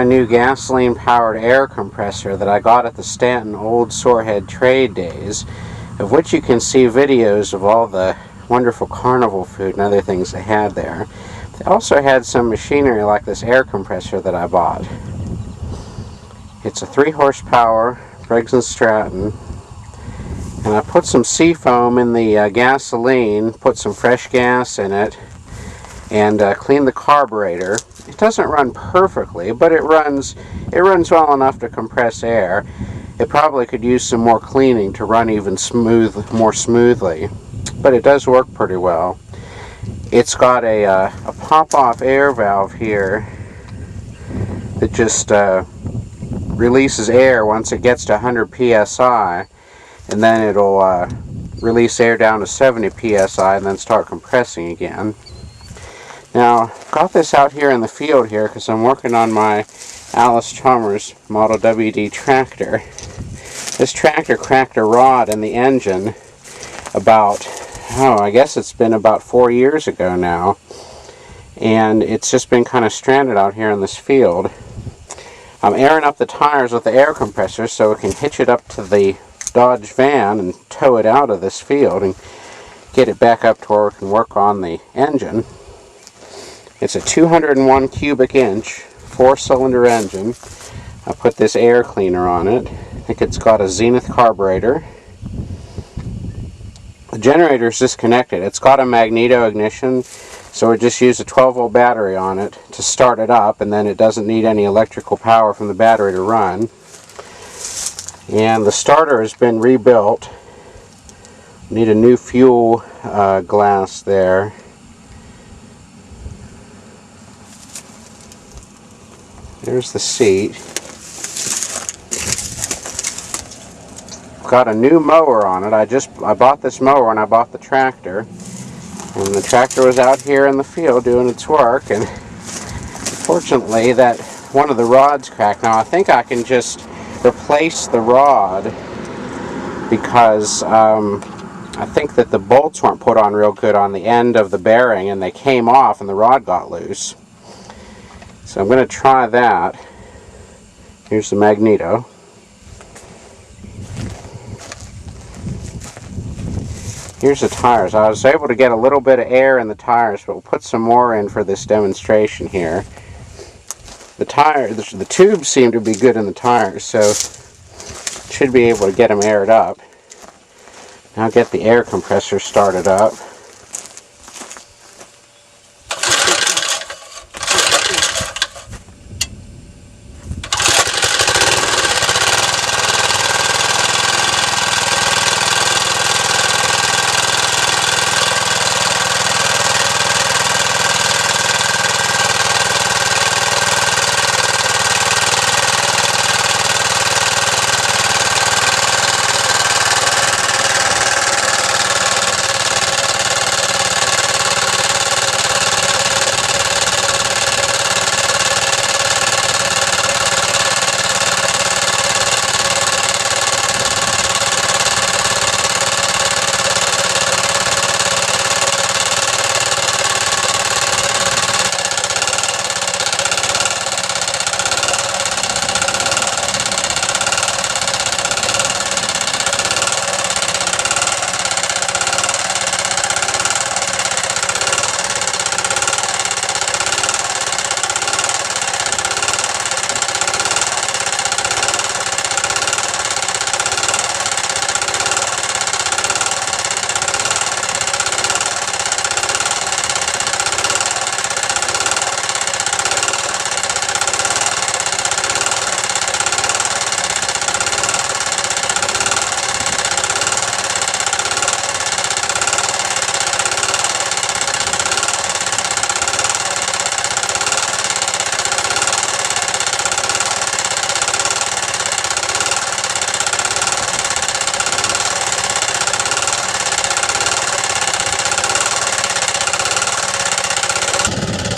my new gasoline-powered air compressor that I got at the Stanton old Sorehead trade days, of which you can see videos of all the wonderful carnival food and other things they had there. They also had some machinery like this air compressor that I bought. It's a 3 horsepower Briggs Stratton, and I put some seafoam in the gasoline, put some fresh gas in it, and cleaned the carburetor. It doesn't run perfectly, but it runs well enough to compress air. It probably could use some more cleaning to run even more smoothly, but it does work pretty well. It's got a pop-off air valve here that just releases air once it gets to 100 psi, and then it'll release air down to 70 psi and then start compressing again. Now, I've got this out here in the field here because I'm working on my Allis Chalmers Model WD tractor. This tractor cracked a rod in the engine about, I guess it's been about 4 years ago now, and it's just been kind of stranded out here in this field. I'm airing up the tires with the air compressor so it can hitch it up to the Dodge van and tow it out of this field and get it back up to where we can work on the engine. It's a 201 cubic inch 4-cylinder engine. I put this air cleaner on it. I think it's got a Zenith carburetor. The generator is disconnected. It's got a magneto ignition, so we just use a 12-volt battery on it to start it up, and then it doesn't need any electrical power from the battery to run. And the starter has been rebuilt. Need a new fuel glass there. There's the seat. Got a new mower on it. I bought this mower when I bought the tractor, and the tractor was out here in the field doing its work, and unfortunately that one of the rods cracked. Now I think I can just replace the rod because I think that the bolts weren't put on real good on the end of the bearing and they came off and the rod got loose. So I'm going to try that. Here's the magneto. Here's the tires. I was able to get a little bit of air in the tires, but we'll put some more in for this demonstration here. The tubes seem to be good in the tires, so should be able to get them aired up. Now get the air compressor started up.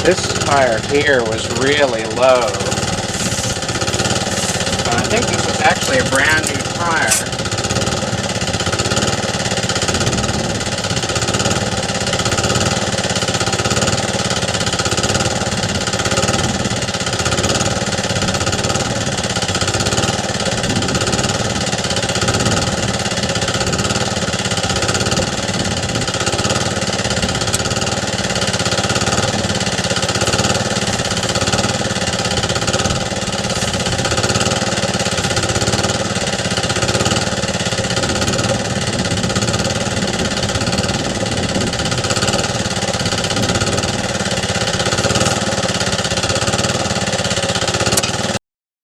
This tire here was really low. I think this was actually a brand new tire.